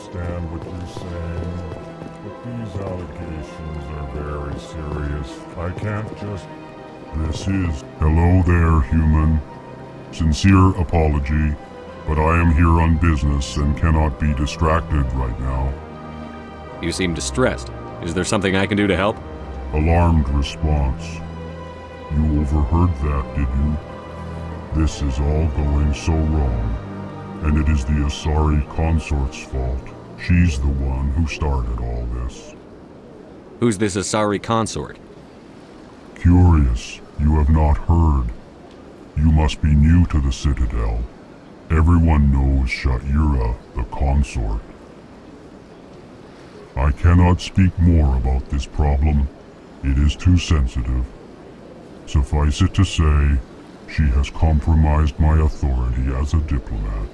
understand what you're saying, but these allegations are very serious. I can't just... This is... Hello there, human. Sincere apology, but I am here on business and cannot be distracted right now. You seem distressed. Is there something I can do to help? Alarmed response. You overheard that, did you? This is all going so wrong, and it is the Asari consort's fault. She's the one who started all this. Who's this Asari consort? Curious, you have not heard. You must be new to the Citadel. Everyone knows Sha'ira, the consort. I cannot speak more about this problem. It is too sensitive. Suffice it to say, she has compromised my authority as a diplomat.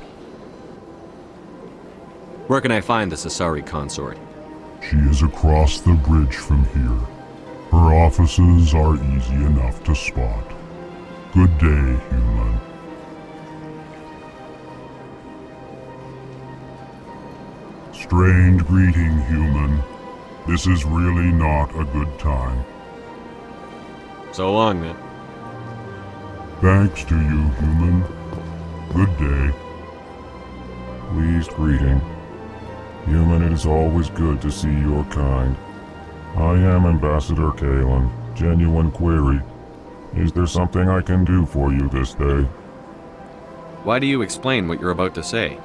Where can I find this Asari consort? She is across the bridge from here. Her offices are easy enough to spot. Good day, human. Strained greeting, human. This is really not a good time. So long, then. Thanks to you, human. Good day. Pleased greeting. Human, it is always good to see your kind. I am Ambassador Kalen. Genuine query. Is there something I can do for you this day? Why do you explain what you're about to say?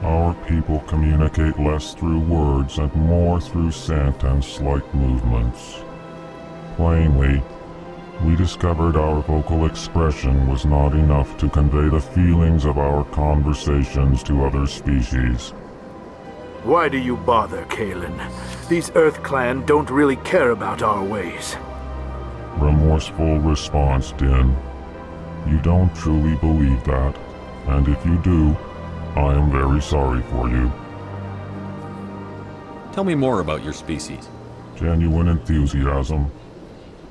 Our people communicate less through words and more through scent and slight movements. Plainly, we discovered our vocal expression was not enough to convey the feelings of our conversations to other species. Why do you bother, Kalen? These Earth Clan don't really care about our ways. Remorseful response, Din. You don't truly believe that, and if you do, I am very sorry for you. Tell me more about your species. Genuine enthusiasm.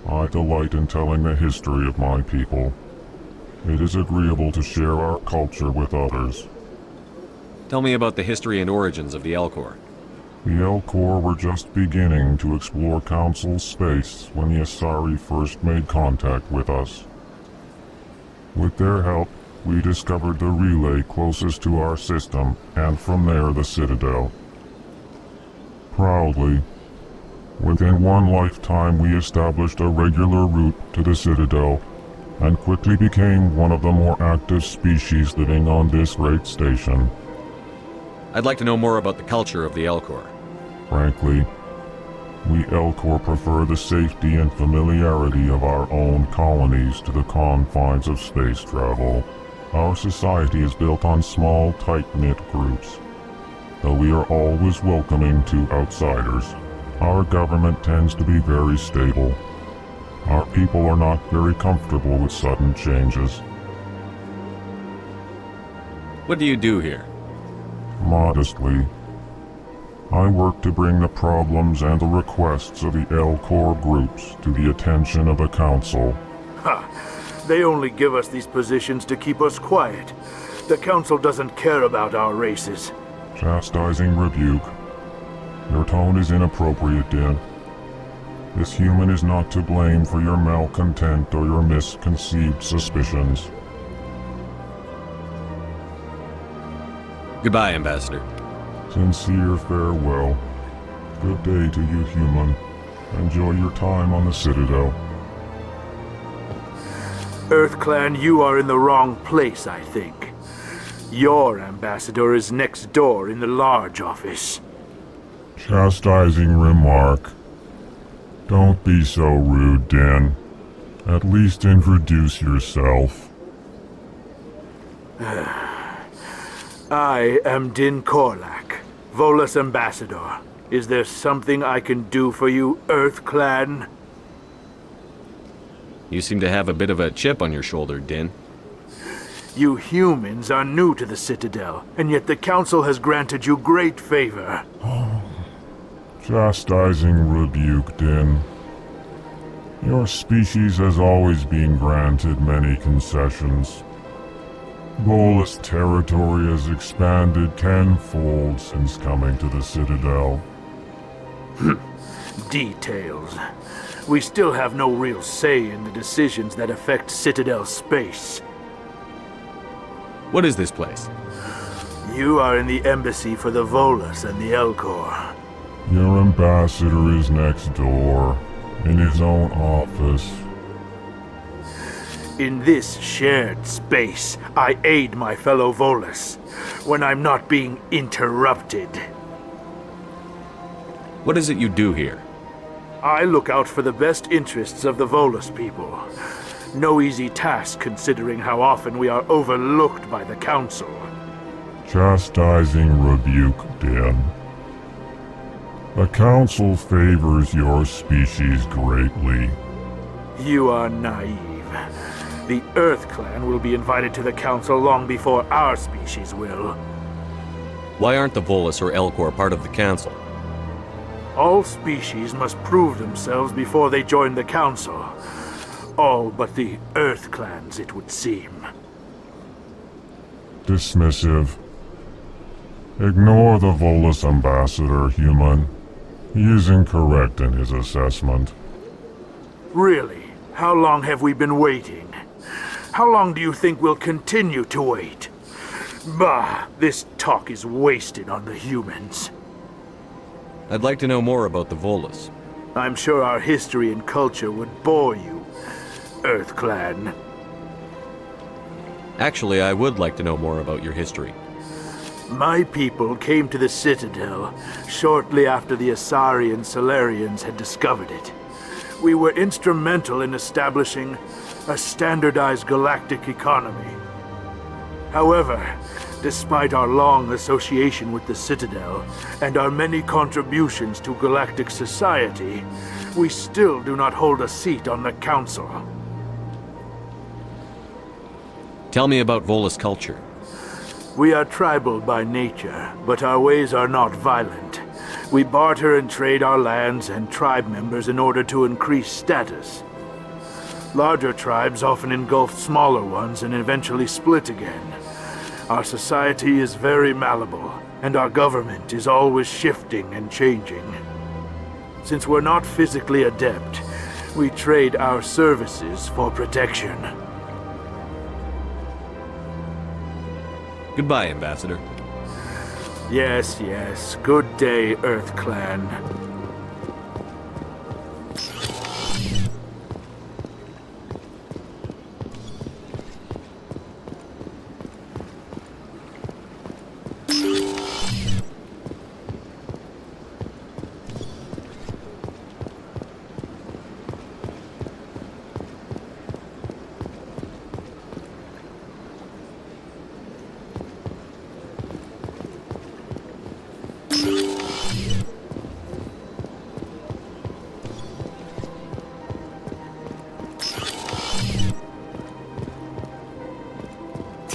I delight in telling the history of my people. It is agreeable to share our culture with others. Tell me about the history and origins of the Elcor. The Elcor were just beginning to explore Council space when the Asari first made contact with us. With their help, we discovered the relay closest to our system, and from there the Citadel. Proudly, within one lifetime we established a regular route to the Citadel, and quickly became one of the more active species living on this great station. I'd like to know more about the culture of the Elcor. Frankly, we Elcor prefer the safety and familiarity of our own colonies to the confines of space travel. Our society is built on small, tight-knit groups. Though we are always welcoming to outsiders, our government tends to be very stable. Our people are not very comfortable with sudden changes. What do you do here? Modestly, I work to bring the problems and the requests of the Elcor groups to the attention of the Council. Ha! They only give us these positions to keep us quiet. The Council doesn't care about our races. Chastising rebuke. Your tone is inappropriate, Din. This human is not to blame for your malcontent or your misconceived suspicions. Goodbye, Ambassador. Sincere farewell. Good day to you, human. Enjoy your time on the Citadel. Earth Clan, you are in the wrong place, I think. Your ambassador is next door in the large office. Chastising remark. Don't be so rude, Din. At least introduce yourself. I am Din Korlak, Volus ambassador. Is there something I can do for you, Earth Clan? You seem to have a bit of a chip on your shoulder, Din. You humans are new to the Citadel, and yet the Council has granted you great favor. Chastising rebuke, Din. Your species has always been granted many concessions. Volus territory has expanded tenfold since coming to the Citadel. Details. We still have no real say in the decisions that affect Citadel space. What is this place? You are in the embassy for the Volus and the Elcor. Your ambassador is next door, in his own office. In this shared space, I aid my fellow Volus when I'm not being interrupted. What is it you do here? I look out for the best interests of the Volus people. No easy task considering how often we are overlooked by the Council. Chastising rebuke, Din. The Council favors your species greatly. You are naive. The Earth Clan will be invited to the Council long before our species will. Why aren't the Volus or Elcor part of the Council? All species must prove themselves before they join the Council. All but the Earth Clans, it would seem. Dismissive. Ignore the Volus ambassador, human. He is incorrect in his assessment. Really? How long have we been waiting? How long do you think we'll continue to wait? Bah, this talk is wasted on the humans. I'd like to know more about the Volus. I'm sure our history and culture would bore you, Earth Clan. Actually, I would like to know more about your history. My people came to the Citadel shortly after the Asari and Solarians had discovered it. We were instrumental in establishing a standardized galactic economy. However, despite our long association with the Citadel and our many contributions to galactic society, we still do not hold a seat on the Council. Tell me about Volus culture. We are tribal by nature, but our ways are not violent. We barter and trade our lands and tribe members in order to increase status. Larger tribes often engulf smaller ones and eventually split again. Our society is very malleable, and our government is always shifting and changing. Since we're not physically adept, we trade our services for protection. Goodbye, Ambassador. Yes, yes. Good day, Earth Clan.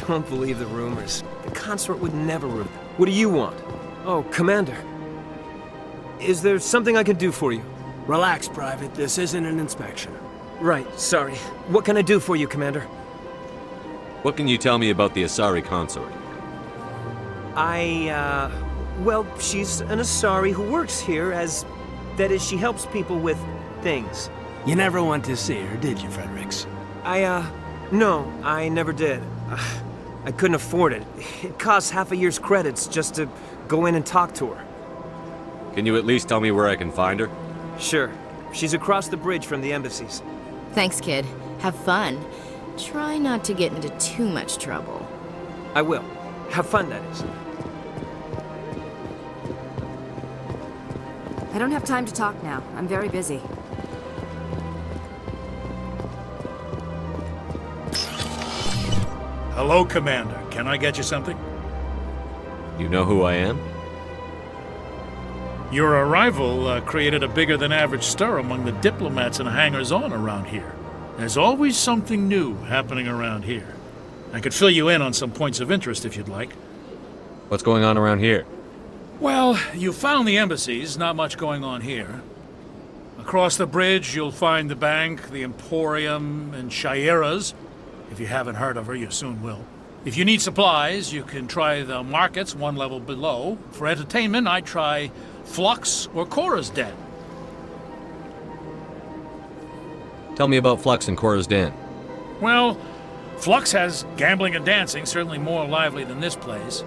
Don't believe the rumors. The consort would never What do you want? Oh, Commander. Is there something I can do for you? Relax, Private. This isn't an inspection. Right, sorry. What can I do for you, Commander? What can you tell me about the Asari consort? Well, she's an Asari who works here as... That is, she helps people with things. You never went to see her, did you, Fredericks? No, I never did. I couldn't afford it. It costs half a year's credits just to go in and talk to her. Can you at least tell me where I can find her? Sure. She's across the bridge from the embassies. Thanks, kid. Have fun. Try not to get into too much trouble. I will. Have fun, that is. I don't have time to talk now. I'm very busy. Hello, Commander. Can I get you something? You know who I am? Your arrival created a bigger-than-average stir among the diplomats and hangers-on around here. There's always something new happening around here. I could fill you in on some points of interest if you'd like. What's going on around here? Well, you found the embassies, not much going on here. Across the bridge, you'll find the bank, the Emporium, and Shaira's. If you haven't heard of her, you soon will. If you need supplies, you can try the markets one level below. For entertainment, I'd try Flux or Cora's Den. Tell me about Flux and Cora's Den. Well, Flux has gambling and dancing, certainly more lively than this place.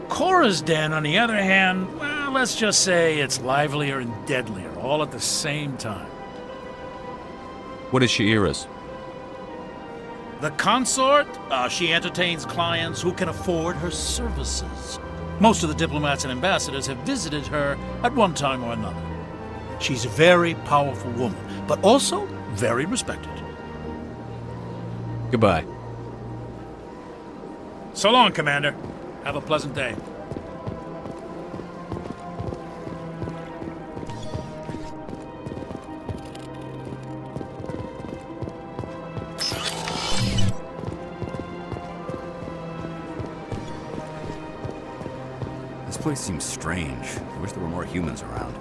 Cora's Den, on the other hand, well, let's just say it's livelier and deadlier, all at the same time. What is Sha'ira's? The consort, she entertains clients who can afford her services. Most of the diplomats and ambassadors have visited her at one time or another. She's a very powerful woman, but also very respected. Goodbye. So long, Commander. Have a pleasant day. This place seems strange. I wish there were more humans around.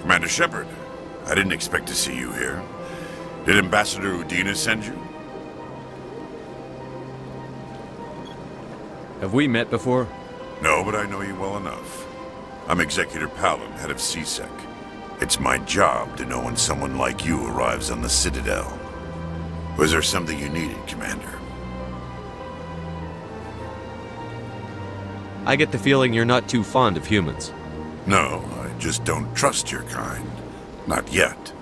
Commander Shepard, I didn't expect to see you here. Did Ambassador Udina send you? Have we met before? No, but I know you well enough. I'm Executor Palin, head of CSEC. It's my job to know when someone like you arrives on the Citadel. Was there something you needed, Commander? I get the feeling you're not too fond of humans. No, I just don't trust your kind. Not yet.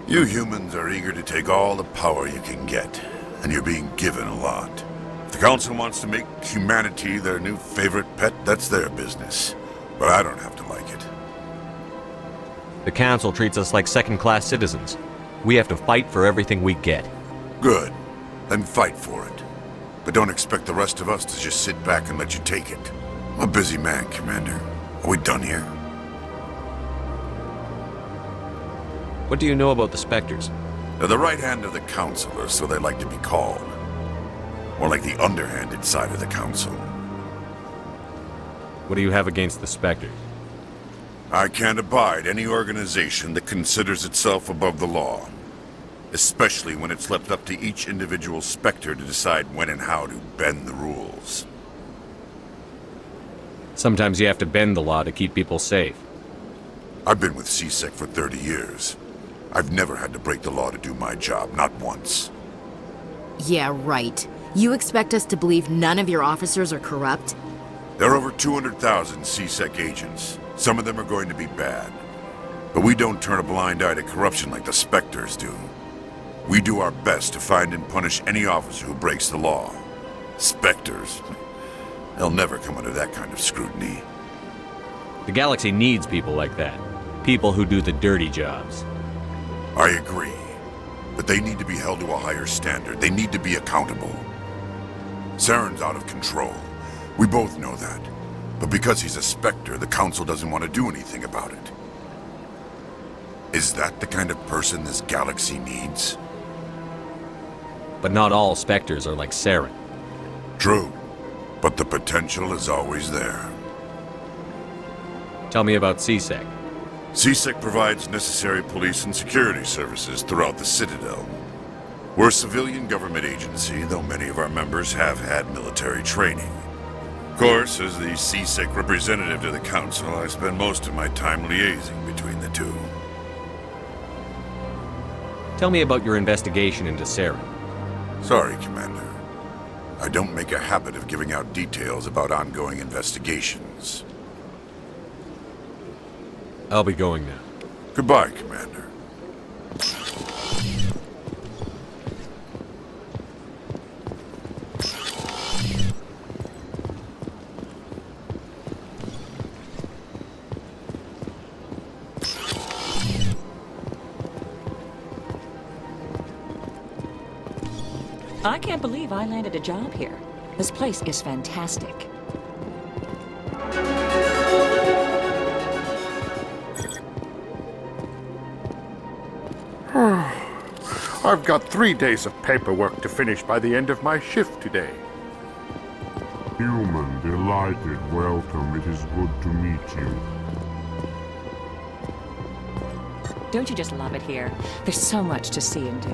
You humans are eager to take all the power you can get, and you're being given a lot. If the Council wants to make humanity their new favorite pet, that's their business. But I don't have to like it. The Council treats us like second-class citizens. We have to fight for everything we get. Good. Then fight for it. But don't expect the rest of us to just sit back and let you take it. I'm a busy man, Commander. Are we done here? What do you know about the Spectres? They're the right hand of the Council, or so they like to be called. More like the underhanded side of the Council. What do you have against the Spectres? I can't abide any organization that considers itself above the law. Especially when it's left up to each individual Spectre to decide when and how to bend the rules. Sometimes you have to bend the law to keep people safe. I've been with CSEC for 30 years. I've never had to break the law to do my job, not once. Yeah, right. You expect us to believe none of your officers are corrupt? There are over 200,000 CSEC agents. Some of them are going to be bad. But we don't turn a blind eye to corruption like the Spectres do. We do our best to find and punish any officer who breaks the law. Spectres? They'll never come under that kind of scrutiny. The galaxy needs people like that. People who do the dirty jobs. I agree. But they need to be held to a higher standard. They need to be accountable. Saren's out of control. We both know that. But because he's a Spectre, the Council doesn't want to do anything about it. Is that the kind of person this galaxy needs? But not all Spectres are like Saren. True. But the potential is always there. Tell me about CSEC. CSEC provides necessary police and security services throughout the Citadel. We're a civilian government agency, though many of our members have had military training. Of course, as the CSEC representative to the Council, I spend most of my time liaising between the two. Tell me about your investigation into Saren. Sorry, Commander. I don't make a habit of giving out details about ongoing investigations. I'll be going now. Goodbye, Commander. I can't believe I landed a job here. This place is fantastic. I've got 3 days of paperwork to finish by the end of my shift today. Human, delighted, welcome. It is good to meet you. Don't you just love it here? There's so much to see and do.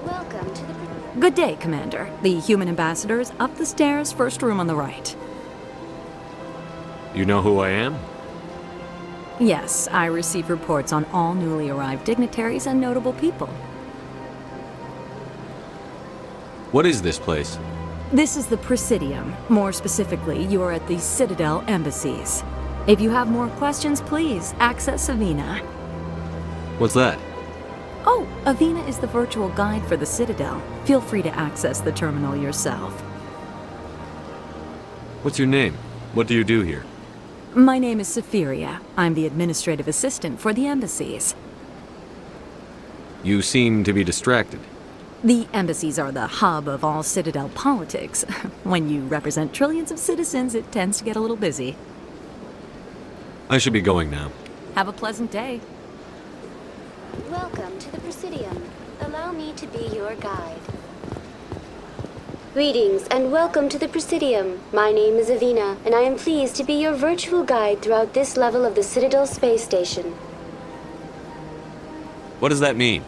Welcome to the... Good day, Commander. The human ambassador is up the stairs, first room on the right. You know who I am? Yes, I receive reports on all newly arrived dignitaries and notable people. What is this place? This is the Presidium. More specifically, you are at the Citadel embassies. If you have more questions, please access Avina. What's that? Oh, Avina is the virtual guide for the Citadel. Feel free to access the terminal yourself. What's your name? What do you do here? My name is Safiria. I'm the administrative assistant for the embassies. You seem to be distracted. The embassies are the hub of all Citadel politics. When you represent trillions of citizens, it tends to get a little busy. I should be going now. Have a pleasant day. Welcome to the Presidium. Allow me to be your guide. Greetings and welcome to the Presidium. My name is Avina, and I am pleased to be your virtual guide throughout this level of the Citadel space station. What does that mean?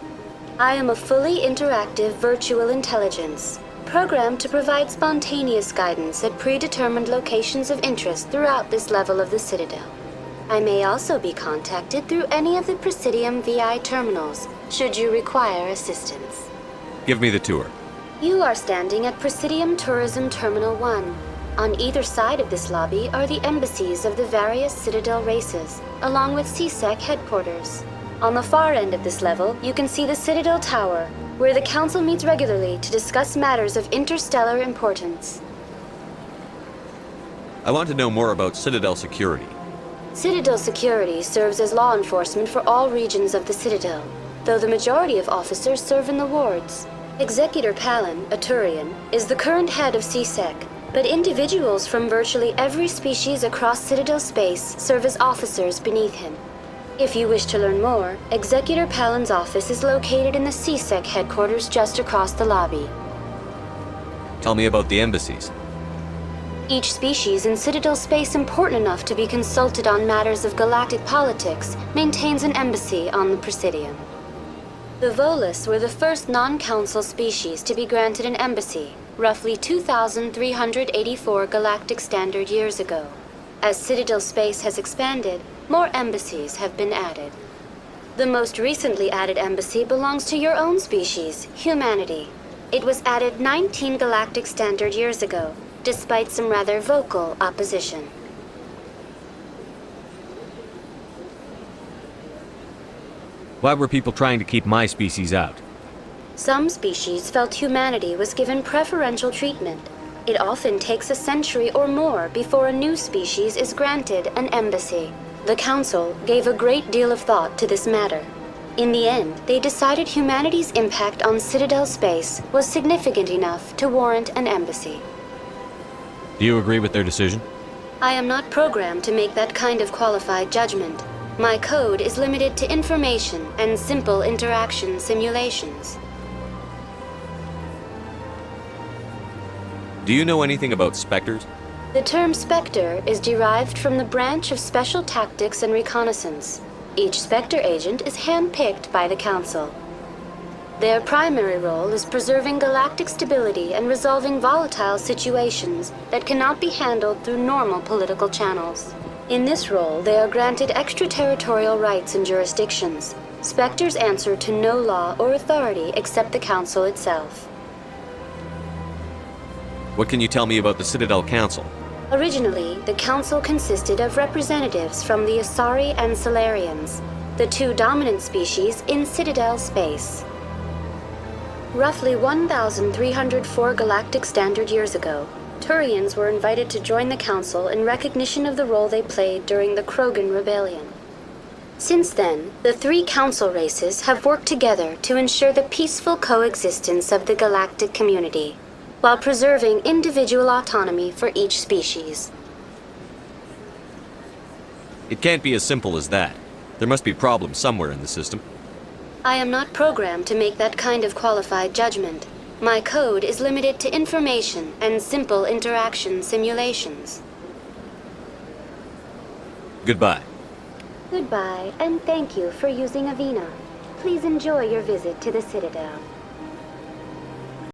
I am a fully interactive virtual intelligence, programmed to provide spontaneous guidance at predetermined locations of interest throughout this level of the Citadel. I may also be contacted through any of the Presidium VI terminals, should you require assistance. Give me the tour. You are standing at Presidium Tourism Terminal 1. On either side of this lobby are the embassies of the various Citadel races, along with CSEC headquarters. On the far end of this level, you can see the Citadel Tower, where the Council meets regularly to discuss matters of interstellar importance. I want to know more about Citadel security. Citadel security serves as law enforcement for all regions of the Citadel, though the majority of officers serve in the wards. Executor Palin, a Turian, is the current head of CSEC, but individuals from virtually every species across Citadel space serve as officers beneath him. If you wish to learn more, Executor Palin's office is located in the CSEC headquarters just across the lobby. Tell me about the embassies. Each species in Citadel space important enough to be consulted on matters of galactic politics maintains an embassy on the Presidium. The Volus were the first non-council species to be granted an embassy, roughly 2,384 galactic standard years ago. As Citadel space has expanded, more embassies have been added. The most recently added embassy belongs to your own species, humanity. It was added 19 galactic standard years ago, despite some rather vocal opposition. Why were people trying to keep my species out? Some species felt humanity was given preferential treatment. It often takes a century or more before a new species is granted an embassy. The Council gave a great deal of thought to this matter. In the end, they decided humanity's impact on Citadel space was significant enough to warrant an embassy. Do you agree with their decision? I am not programmed to make that kind of qualified judgment. My code is limited to information and simple interaction simulations. Do you know anything about specters? The term Spectre is derived from the branch of Special Tactics and Reconnaissance. Each Spectre agent is handpicked by the Council. Their primary role is preserving galactic stability and resolving volatile situations that cannot be handled through normal political channels. In this role, they are granted extraterritorial rights and jurisdictions. Spectres answer to no law or authority except the Council itself. What can you tell me about the Citadel Council? Originally, the Council consisted of representatives from the Asari and Solarians, the two dominant species in Citadel space. Roughly 1,304 galactic standard years ago, Turians were invited to join the Council in recognition of the role they played during the Krogan Rebellion. Since then, the three Council races have worked together to ensure the peaceful coexistence of the galactic community, while preserving individual autonomy for each species. It can't be as simple as that. There must be problems somewhere in the system. I am not programmed to make that kind of qualified judgment. My code is limited to information and simple interaction simulations. Goodbye. Goodbye, and thank you for using Avina. Please enjoy your visit to the Citadel.